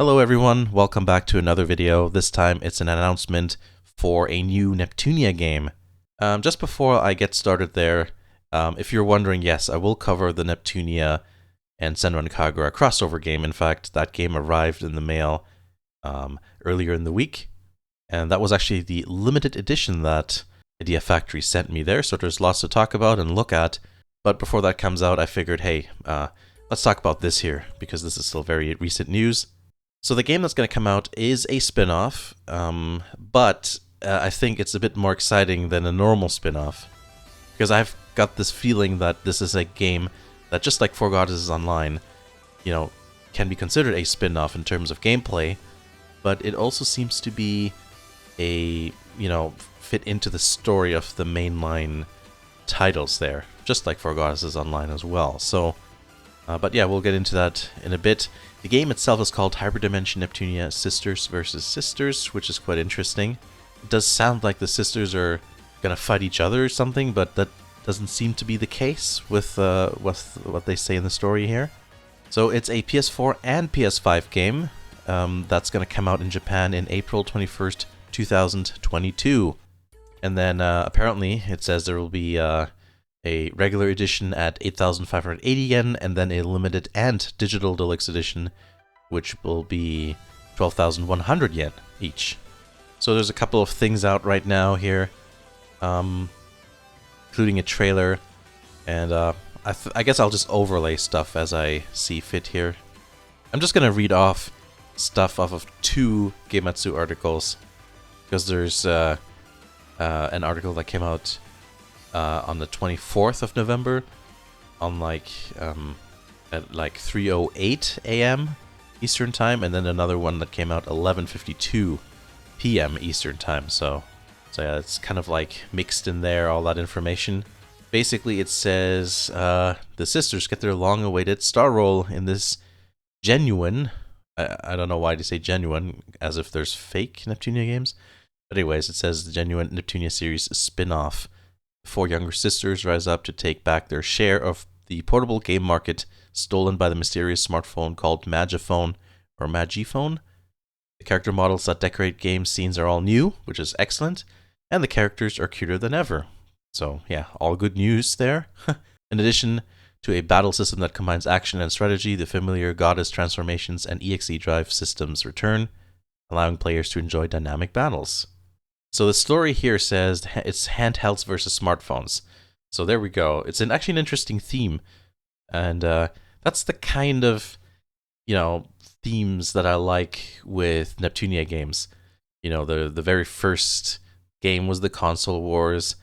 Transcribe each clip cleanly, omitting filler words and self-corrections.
Hello everyone, welcome back to another video. This time it's an announcement for a new Neptunia game. Just before I get started there, if you're wondering, yes, I will cover the Neptunia and Senran Kagura crossover game. In fact, that game arrived in the mail earlier in the week, and that was actually the limited edition that Idea Factory sent me there, so there's lots to talk about and look at. But before that comes out, I figured, hey, let's talk about this here, because this is still very recent news. So the game that's going to come out is a spin-off, but I think it's a bit more exciting than a normal spin-off, because I've got this feeling that this is a game that, just like Four Goddesses Online, can be considered a spin-off in terms of gameplay, but it also seems to be a, fit into the story of the mainline titles there, just like Four Goddesses Online as well. So, but yeah, we'll get into that in a bit. The game itself is called Hyperdimension Neptunia Sisters vs. Sisters, which is quite interesting. It does sound like the sisters are gonna fight each other or something, but that doesn't seem to be the case with what they say in the story here. So it's a PS4 and PS5 game that's gonna come out in Japan in April 21st, 2022. And then apparently it says there will be a regular edition at 8,580 yen, and then a limited and digital deluxe edition, which will be 12,100 yen each. So there's a couple of things out right now here, including a trailer, and I guess I'll just overlay stuff as I see fit here. I'm just gonna read off stuff off of two Gematsu articles, because there's an article that came out on the 24th of November, on at like 3:08 a.m. Eastern Time, and then another one that came out 11:52 p.m. Eastern Time. So yeah, it's kind of like mixed in there, all that information. Basically, it says the sisters get their long-awaited star role in this genuine. I don't know why they say genuine, as if there's fake Neptunia games. But anyways, it says the genuine Neptunia series spin-off. Four younger sisters rise up to take back their share of the portable game market stolen by the mysterious smartphone called Magiphone or Magiphone. The character models that decorate game scenes are all new, which is excellent, and the characters are cuter than ever. So yeah, all good news there. In addition to a battle system that combines action and strategy, the familiar goddess transformations and EXE drive systems return, allowing players to enjoy dynamic battles. So the story here says it's handhelds versus smartphones. So there we go. It's actually an interesting theme. And that's the kind of, themes that I like with Neptunia games. The very first game was the console wars.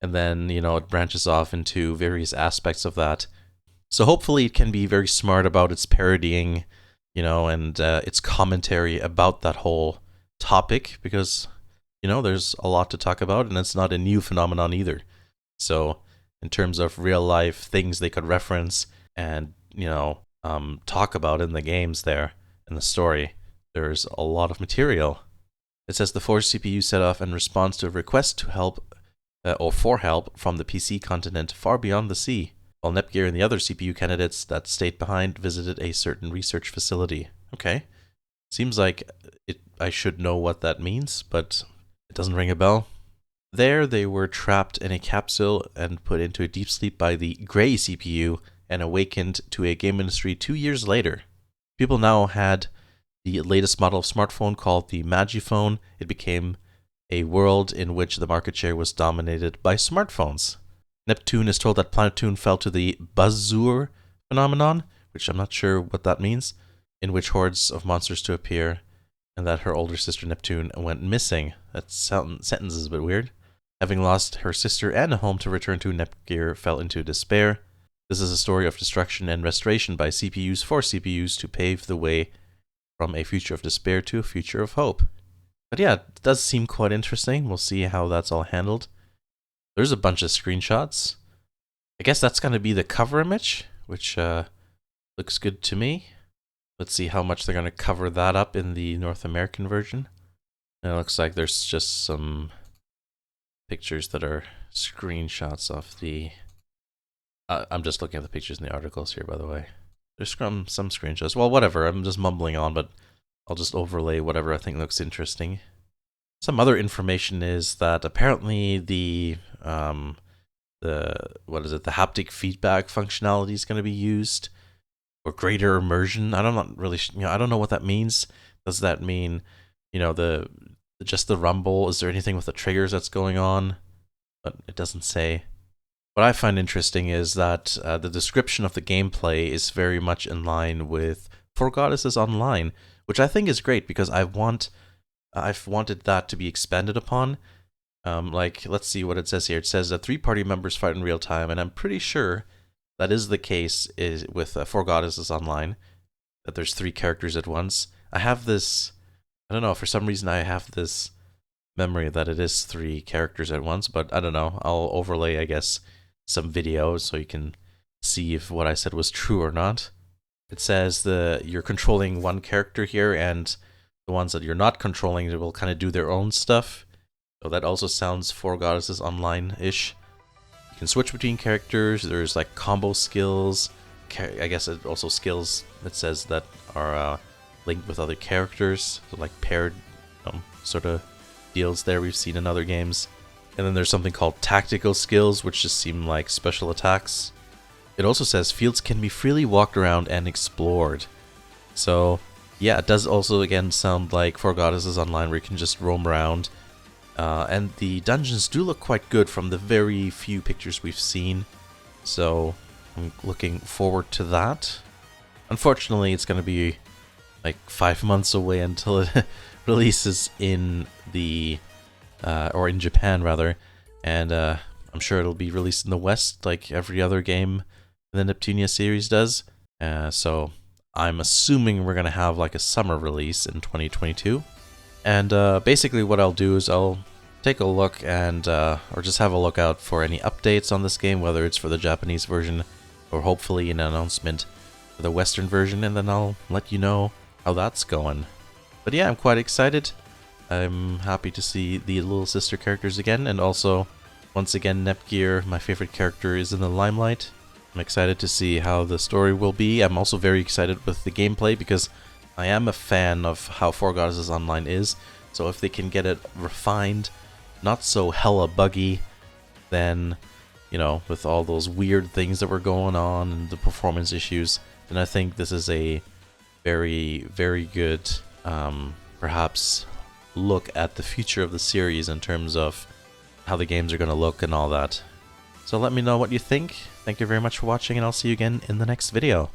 And then, it branches off into various aspects of that. So hopefully it can be very smart about its parodying, and its commentary about that whole topic, because there's a lot to talk about, and it's not a new phenomenon either. So, in terms of real life things they could reference and, talk about in the games there, in the story, there's a lot of material. It says the Forge CPU set off in response to a request to help, or for help, from the PC continent far beyond the sea, while Nepgear and the other CPU candidates that stayed behind visited a certain research facility. Okay. Seems like I should know what that means, but it doesn't ring a bell. There, they were trapped in a capsule and put into a deep sleep by the Grey CPU and awakened to a game industry 2 years later. People now had the latest model of smartphone called the Magiphone. It became a world in which the market share was dominated by smartphones. Neptune is told that Planetoon fell to the Buzzur phenomenon, which I'm not sure what that means, in which hordes of monsters to appear, and that her older sister Neptune went missing. That sentence is a bit weird. Having lost her sister and a home to return to, Nepgear fell into despair. This is a story of destruction and restoration by CPUs for CPUs to pave the way from a future of despair to a future of hope. But yeah, it does seem quite interesting. We'll see how that's all handled. There's a bunch of screenshots. I guess that's going to be the cover image, which looks good to me. Let's see how much they're going to cover that up in the North American version. And it looks like there's just some pictures that are screenshots of the... I'm just looking at the pictures in the articles here, by the way. There's some screenshots. Well, whatever. I'm just mumbling on, but I'll just overlay whatever I think looks interesting. Some other information is that apparently the the haptic feedback functionality is going to be used, or greater immersion. I don't know what that means. Does that mean, just the rumble? Is there anything with the triggers that's going on? But it doesn't say. What I find interesting is that the description of the gameplay is very much in line with For Goddesses Online, which I think is great because I've wanted that to be expanded upon. Let's see what it says here. It says that 3 party members fight in real time, and I'm pretty sure that is the case with For Goddesses Online, that there's 3 characters at once. I don't know, for some reason I have this memory that it is 3 characters at once, but I don't know. I'll overlay, I guess, some videos so you can see if what I said was true or not. It says you're controlling one character here, and the ones that you're not controlling will kind of do their own stuff. So that also sounds For Goddesses Online-ish. You can switch between characters. There's like combo skills. I guess it also skills, it says, that are linked with other characters. So like paired sort of deals there we've seen in other games. And then there's something called tactical skills, which just seem like special attacks. It also says fields can be freely walked around and explored. So yeah, it does also again sound like For Goddesses Online, where you can just roam around. And the dungeons do look quite good from the very few pictures we've seen. So I'm looking forward to that. Unfortunately, it's going to be like 5 months away until it releases in or in Japan rather, and I'm sure it'll be released in the West like every other game the Neptunia series does. So I'm assuming we're gonna have like a summer release in 2022. And basically what I'll do is I'll take a look and or just have a look out for any updates on this game, whether it's for the Japanese version or hopefully an announcement for the Western version, and then I'll let you know how that's going. But yeah, I'm quite excited. I'm happy to see the little sister characters again, and also, once again, Nepgear, my favorite character, is in the limelight. I'm excited to see how the story will be. I'm also very excited with the gameplay because I am a fan of how For Goddesses Online is, so if they can get it refined, not so hella buggy, then, with all those weird things that were going on and the performance issues, then I think this is a very, very good, perhaps, look at the future of the series in terms of how the games are going to look and all that. So let me know what you think. Thank you very much for watching, and I'll see you again in the next video.